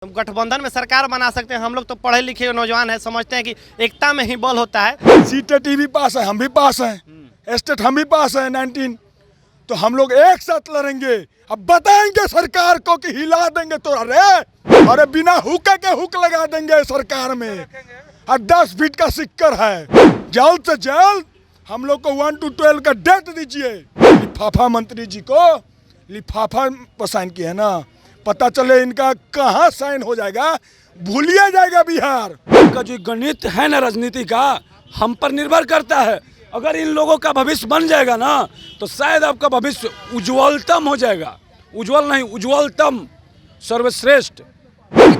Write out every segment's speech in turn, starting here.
गठबंधन में सरकार बना सकते हैं। हम लोग तो पढ़े लिखे नौजवान हैं, समझते हैं कि एकता में ही बल होता है। सीटें टीवी पास है, हम भी पास हैं, स्टेट हम भी पास हैं 19, तो हम लोग एक साथ लड़ेंगे। अब बताएंगे सरकार को कि हिला देंगे तो अरे बिना हुक्के के हुक लगा देंगे सरकार में। और 10 फीट का सिक्कर है, जल्द से जल्द हम लोग को 1 to 12 का डेट दीजिए। लिफाफा मंत्री जी को लिफाफा पर साइन किया है ना, पता चले इनका कहाँ साइन हो जाएगा, भूलिया जाएगा बिहार का। जो गणित है ना राजनीति का, हम पर निर्भर करता है। अगर इन लोगों का भविष्य बन जाएगा ना, तो शायद आपका भविष्य उज्ज्वलतम हो जाएगा। उज्ज्वल नहीं, उज्ज्वलतम, सर्वश्रेष्ठ।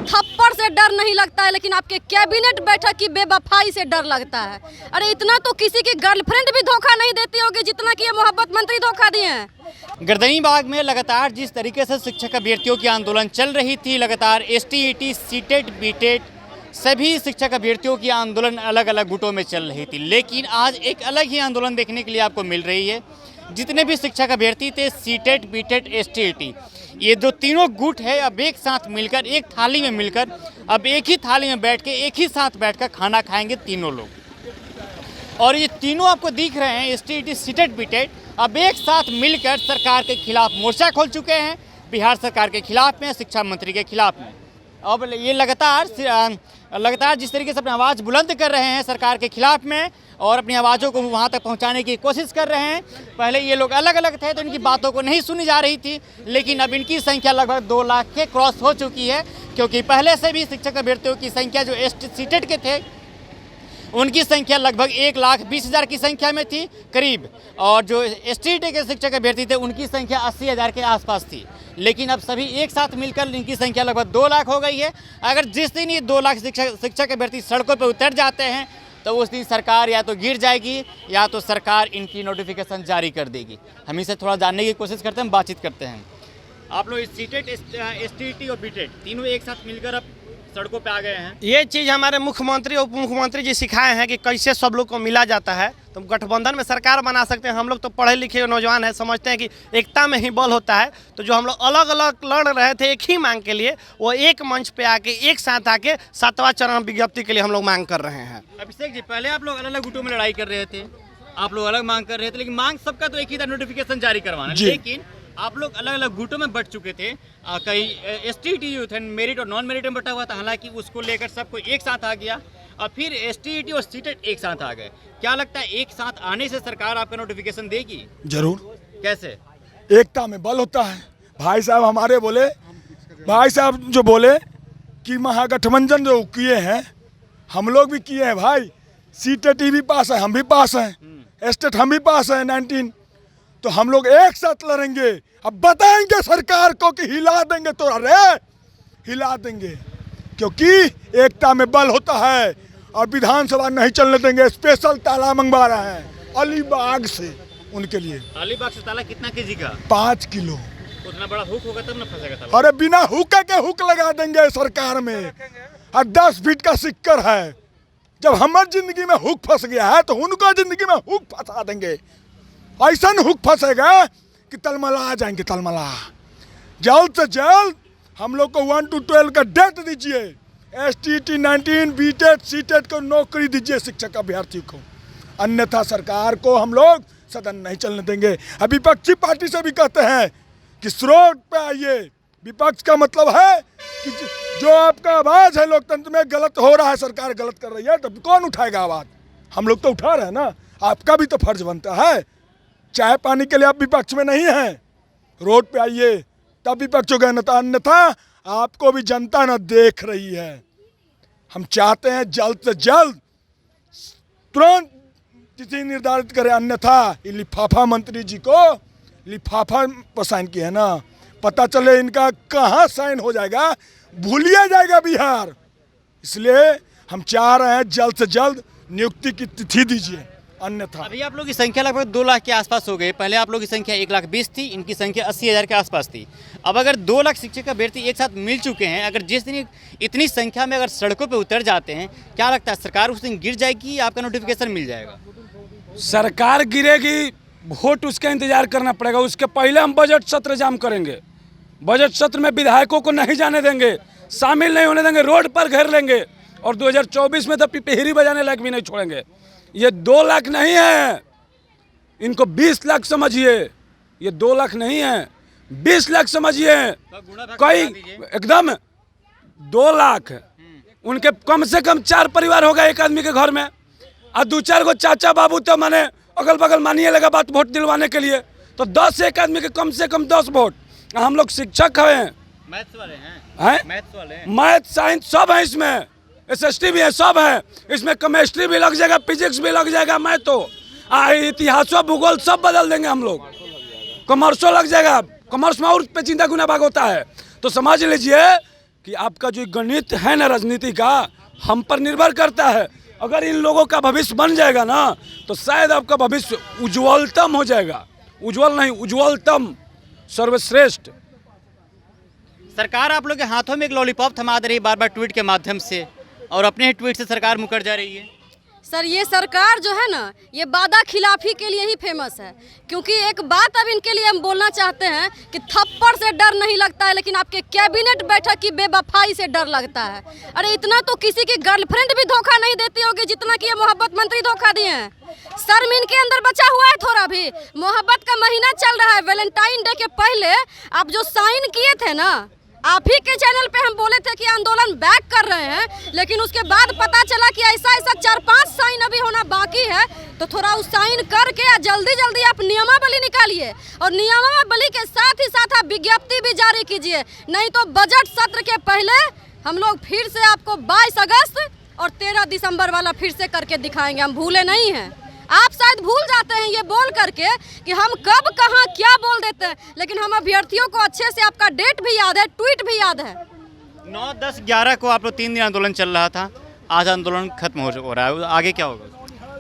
थप्पड़ से डर नहीं लगता है, लेकिन आपके कैबिनेट बैठक की बेवफाई से डर लगता है। अरे इतना तो किसी की गर्लफ्रेंड भी धोखा नहीं देती होगी जितना कि ये मोहब्बत मंत्री धोखा दिए हैं। गर्दनीबाग में लगातार जिस तरीके से शिक्षक अभ्यर्थियों की आंदोलन चल रही थी, लगातार STET, सीटेट, बीटेट सभी शिक्षक अभ्यर्थियों की आंदोलन अलग अलग गुटों में चल रही थी। लेकिन आज एक अलग ही आंदोलन देखने के लिए आपको मिल रही है। जितने भी शिक्षक अभ्यर्थी थे, सीटेट, बीटेट, STET, ये जो तीनों गुट है अब एक साथ मिलकर, एक थाली में मिलकर, अब एक ही थाली में बैठ के एक ही साथ बैठकर खाना खाएंगे तीनों लोग। और ये तीनों आपको दिख रहे हैं, STET, सीटेट, बीटेट अब एक साथ मिलकर सरकार के खिलाफ मोर्चा खोल चुके हैं। बिहार सरकार के खिलाफ में, शिक्षा मंत्री के खिलाफ में। अब ये लगातार जिस तरीके से अपनी आवाज़ बुलंद कर रहे हैं सरकार के खिलाफ में और अपनी आवाज़ों को वहाँ तक पहुँचाने की कोशिश कर रहे हैं। पहले ये लोग अलग अलग थे तो इनकी बातों को नहीं सुनी जा रही थी, लेकिन अब इनकी संख्या लगभग 2 लाख के क्रॉस हो चुकी है। क्योंकि पहले से भी शिक्षक अभ्यर्थियों की संख्या जो सीटेट के थे उनकी संख्या लगभग 1,20,000 की संख्या में थी करीब, और जो STET के शिक्षक अभ्यर्थी थे उनकी संख्या 80,000 के आसपास थी। लेकिन अब सभी एक साथ मिलकर इनकी संख्या लगभग 2 लाख हो गई है। अगर जिस दिन ये 2 लाख शिक्षक अभ्यर्थी सड़कों पर उतर जाते हैं तो उस दिन सरकार या तो गिर जाएगी या तो सरकार इनकी नोटिफिकेशन जारी कर देगी। हम इसे थोड़ा जानने की कोशिश करते हैं, बातचीत करते हैं। आप लोग सीटेट, STET और बीटेट तीनों एक साथ मिलकर अब सड़कों पे आ गए हैं। ये चीज़ हमारे मुख्यमंत्री और उप मुख्यमंत्री जी सिखाए हैं कि कैसे सब लोग को मिला जाता है। तो गठबंधन में सरकार बना सकते हैं। हम लोग तो पढ़े लिखे नौजवान हैं, समझते हैं कि एकता में ही बल होता है। तो जो हम लोग अलग अलग लड़ रहे थे एक ही मांग के लिए, वो एक मंच पे आके एक साथ आके 7वां चरण विज्ञप्ति के लिए हम लोग मांग कर रहे हैं। अभिषेक जी, पहले आप लोग अलग अलग गुटों में लड़ाई कर रहे थे, आप लोग अलग मांग कर रहे थे, लेकिन मांग सबका तो एक ही था, नोटिफिकेशन जारी करवाना। लेकिन आप लोग अलग अलग गुटों में बट चुके थे। कई STET यूथ मेरिट और नॉन मेरिट में बटा हुआ था, हालांकि उसको लेकर सबको एक साथ आ गया। और फिर STET और सीटेट एक साथ आ गए। क्या लगता है एक साथ आने से सरकार आपका नोटिफिकेशन देगी? जरूर। कैसे? एकता में बल होता है। भाई साहब हमारे बोले, भाई साहब जो बोले कि महागठबंधन जो किए हैं हम लोग भी किए हैं। भाई सीटेट टीवी पास है, हम भी पास हैं, स्टेट हम भी पास हैं 19, तो हम लोग एक साथ लड़ेंगे। अब बताएंगे सरकार को कि हिला देंगे तो हिला देंगे, क्योंकि एकता में बल होता है। और विधानसभा नहीं चलने देंगे। स्पेशल ताला मंगवा रहे हैं अलीबाग से उनके लिए। अलीबाग से ताला कितना केजी का? 5 किलो। उतना बड़ा हुक होगा तब ना फंसेगा ताला। अरे बिना हुक्के के हुक लगा देंगे सरकार में। और 10 फीट का सिक्कर है, जब हमारी जिंदगी में हुक फंस गया है तो उनको जिंदगी में हुक फंसा देंगे। ऐसा हुक फंसेगा कि तलमला जाएंगे, तलमला। जल्द से जल्द हम लोग को 1 to 12 का डेट दीजिए। STET 19, बीटेट, सीटेट को नौकरी दीजिए शिक्षक अभ्यर्थी को, अन्यथा सरकार को हम लोग सदन नहीं चलने देंगे। अभी विपक्षी पार्टी से भी कहते हैं कि स्रोत पे आइए। विपक्ष का मतलब है कि जो आपका आवाज़ है लोकतंत्र में गलत हो रहा है, सरकार गलत कर रही है, तब कौन उठाएगा आवाज़? हम लोग तो उठा रहे हैं ना। आपका भी तो फर्ज बनता है। चाय पानी के लिए आप विपक्ष में नहीं हैं, रोड पे आइए तब विपक्ष हो गए, अन्यथा आपको भी जनता न देख रही है। हम चाहते हैं जल्द से जल्द तुरंत तिथि निर्धारित करें, अन्यथा ये लिफाफा मंत्री जी को लिफाफा पर साइन किया है ना, पता चले इनका कहाँ साइन हो जाएगा, भूलिया जाएगा बिहार। इसलिए हम चाह रहे हैं जल्द से जल्द नियुक्ति की तिथि दीजिए, अन्यथा। अभी आप लोग की संख्या लगभग 2 लाख के आसपास हो गई। पहले आप लोग की संख्या 1,20,000 थी, इनकी संख्या 80,000 के आसपास थी। अब अगर 2 लाख शिक्षक अभ्यर्थी एक साथ मिल चुके हैं, अगर जिस दिन इतनी संख्या में अगर सड़कों पे उतर जाते हैं, क्या लगता है सरकार उस दिन गिर जाएगी या आपका नोटिफिकेशन मिल जाएगा? सरकार गिरेगी, वोट उसका इंतजार करना पड़ेगा। उसके पहले हम बजट सत्र जाम करेंगे। बजट सत्र में विधायकों को नहीं जाने देंगे। शामिल नहीं होने देंगे, रोड पर घेर लेंगे और 2024 में तो पिपहिरी बजाने लायक भी नहीं छोड़ेंगे। ये 2 लाख नहीं है, इनको 20 लाख समझिए। ये 2 लाख नहीं है, 20 लाख समझिए। कोई एकदम 2 लाख, उनके कम से कम 4 परिवार होगा एक आदमी के घर में, और 2-4 गो चाचा बाबू तो माने अगल बगल मानिए लगा बात वोट दिलवाने के लिए, तो 10 एक आदमी के कम से कम 10 वोट। हम लोग शिक्षक हैं, मैथ्स वाले हैं, मैथ्स वाले हैं, मैथ साइंस सब है इसमें, SST भी है, सब है इसमें, केमिस्ट्री भी लग जाएगा, फिजिक्स भी लग जाएगा, मैं तो इतिहास भूगोल सब बदल देंगे हम लोग, कॉमर्सो लग जाएगा, कॉमर्स में और पेचीदा गुना भाग होता है। तो समझ लीजिए कि आपका जो गणित है ना राजनीति का, हम पर निर्भर करता है। अगर इन लोगों का भविष्य बन जाएगा ना, तो शायद आपका भविष्य उज्ज्वलतम हो जाएगा, उज्ज्वल नहीं उज्ज्वलतम, सर्वश्रेष्ठ। सरकार आप लोग के हाथों में एक लॉलीपॉप थमा दे रही है बार बार ट्वीट के माध्यम से, और अपने ही ट्वीट से सरकार मुकर जा रही है। सर ये सरकार जो है ना, ये वादा खिलाफी के लिए ही फेमस है। क्योंकि एक बात अब इनके लिए हम बोलना चाहते हैं कि थप्पड़ से डर नहीं लगता है, लेकिन आपके कैबिनेट बैठक की बेवफाई से डर लगता है। अरे इतना तो किसी की गर्लफ्रेंड भी धोखा नहीं देती होगी जितना कि ये मोहब्बत मंत्री धोखा दिए हैं। शर्म इनके अंदर बचा हुआ है थोड़ा भी। मोहब्बत का महीना चल रहा है, वैलेंटाइन डे के पहले आप जो साइन किए थे ना, आप ही के चैनल पे हम बोले थे कि आंदोलन बैक कर रहे हैं, लेकिन उसके बाद पता चला कि ऐसा 4-5 साइन अभी होना बाकी है। तो थोड़ा उस साइन करके जल्दी जल्दी आप नियमावली निकालिए, और नियमावली के साथ ही साथ आप विज्ञप्ति भी जारी कीजिए, नहीं तो बजट सत्र के पहले हम लोग फिर से आपको 22 अगस्त और 13 दिसंबर वाला फिर से करके दिखाएंगे। हम भूले नहीं हैं। आप शायद भूल जाते हैं ये बोल करके कि हम कब कहाँ क्या बोल देते हैं, लेकिन हम अभ्यर्थियों को अच्छे से आपका डेट भी याद है, ट्वीट भी याद है। 9, 10, 11 को आप लोग 3 दिन आंदोलन चल रहा था, आज आंदोलन खत्म हो रहा है, आगे क्या होगा?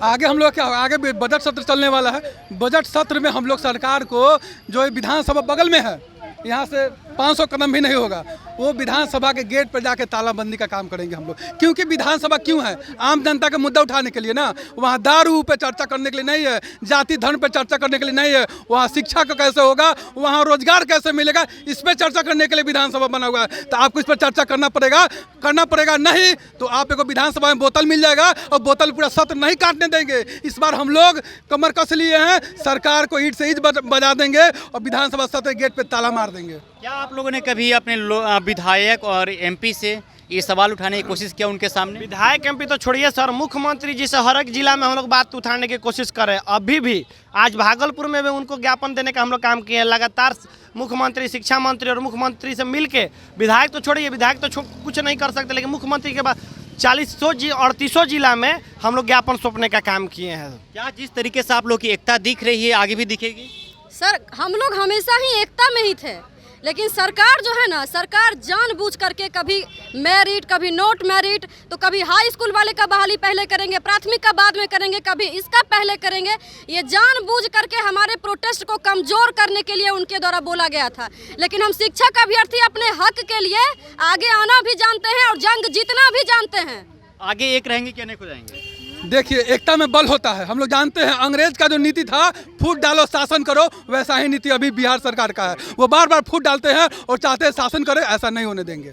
आगे हम लोग क्या होगा, आगे बजट सत्र चलने वाला है। बजट सत्र में हम लोग सरकार को, जो विधानसभा बगल में है, यहाँ से 500 कदम भी नहीं होगा, वो विधानसभा के गेट पर जाके तालाबंदी का काम करेंगे हम लोग। क्योंकि विधानसभा क्यों है? आम जनता का मुद्दा उठाने के लिए ना। वहाँ दारू पे चर्चा करने के लिए नहीं है, जाति धर्म पे चर्चा करने के लिए नहीं है, वहाँ शिक्षा का कैसे होगा, वहाँ रोजगार कैसे मिलेगा, इस पर चर्चा करने के लिए विधानसभा बना हुआ है। तो आपको इस पर चर्चा करना पड़ेगा। नहीं तो आप एक विधानसभा में बोतल मिल जाएगा, और बोतल पूरा सत्र नहीं काटने देंगे। इस बार हम लोग कमर कस लिए हैं, सरकार को ईंट से ईंट बजा देंगे और विधानसभा सत्र गेट पे ताला मार देंगे। क्या आप लोगों ने कभी अपने विधायक और MP से ये सवाल उठाने की कोशिश किया उनके सामने? विधायक MP तो छोड़िए सर, मुख्यमंत्री जी से हर एक जिला में हम लोग बात उठाने की कोशिश कर रहे हैं। अभी भी आज भागलपुर में भी उनको ज्ञापन देने का हम लोग काम किए हैं। लगातार मुख्यमंत्री, शिक्षा मंत्री और मुख्यमंत्री से मिल के, विधायक तो छोड़िए, विधायक तो कुछ नहीं कर सकते, लेकिन मुख्यमंत्री के बाद 3800 जिला में हम लोग ज्ञापन सौंपने का काम किए हैं। क्या जिस तरीके से आप लोग की एकता दिख रही है आगे भी दिखेगी? सर हम लोग हमेशा ही एकता में ही थे, लेकिन सरकार जो है ना, सरकार जानबूझ करके कभी मेरिट, कभी नॉट मेरिट, तो कभी हाई स्कूल वाले का बहाली पहले करेंगे, प्राथमिक का बाद में करेंगे, कभी इसका पहले करेंगे। ये जानबूझ करके हमारे प्रोटेस्ट को कमजोर करने के लिए उनके द्वारा बोला गया था। लेकिन हम शिक्षक अभ्यर्थी अपने हक के लिए आगे आना भी जानते हैं और जंग जीतना भी जानते हैं। आगे एक रहेंगे कि अनेक हो जाएंगे? देखिए, एकता में बल होता है। हम लोग जानते हैं अंग्रेज का जो नीति था, फूट डालो शासन करो, वैसा ही नीति अभी बिहार सरकार का है। वो बार बार फूट डालते हैं और चाहते हैं शासन करे, ऐसा नहीं होने देंगे।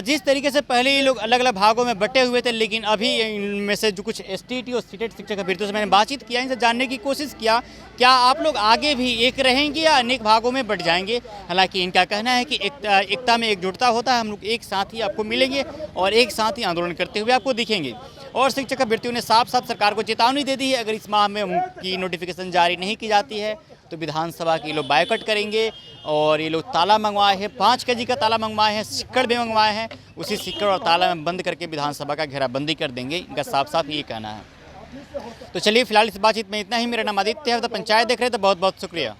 जिस तरीके से पहले ये लोग अलग अलग भागों में बटे हुए थे, लेकिन अभी इनमें से जो कुछ STT और सीटेट शिक्षक अभ्यर्थियों से मैंने बातचीत किया, इनसे जानने की कोशिश किया, क्या आप लोग आगे भी एक रहेंगे या अनेक भागों में बट जाएंगे। हालांकि इनका कहना है कि एकता में एकजुटता होता है, हम लोग एक साथ ही आपको मिलेंगे और एक साथ ही आंदोलन करते हुए आपको दिखेंगे। और शिक्षक अभ्यर्थियों ने साफ साफ सरकार को चेतावनी दे दी है, अगर इस माह में उनकी नोटिफिकेशन जारी नहीं की जाती है तो विधानसभा के लोग बायकॉट करेंगे। और ये लोग ताला मंगवाए हैं, 5 kg का ताला मंगवाए हैं, सिक्कड़ भी मंगवाए हैं, उसी सिक्कड़ और ताला में बंद करके विधानसभा का घेराबंदी कर देंगे। इनका साफ साफ ये कहना है। तो चलिए फिलहाल इस बातचीत में इतना ही। मेरा नाम आदित्य है, तो पंचायत देख रहे थे, बहुत बहुत शुक्रिया।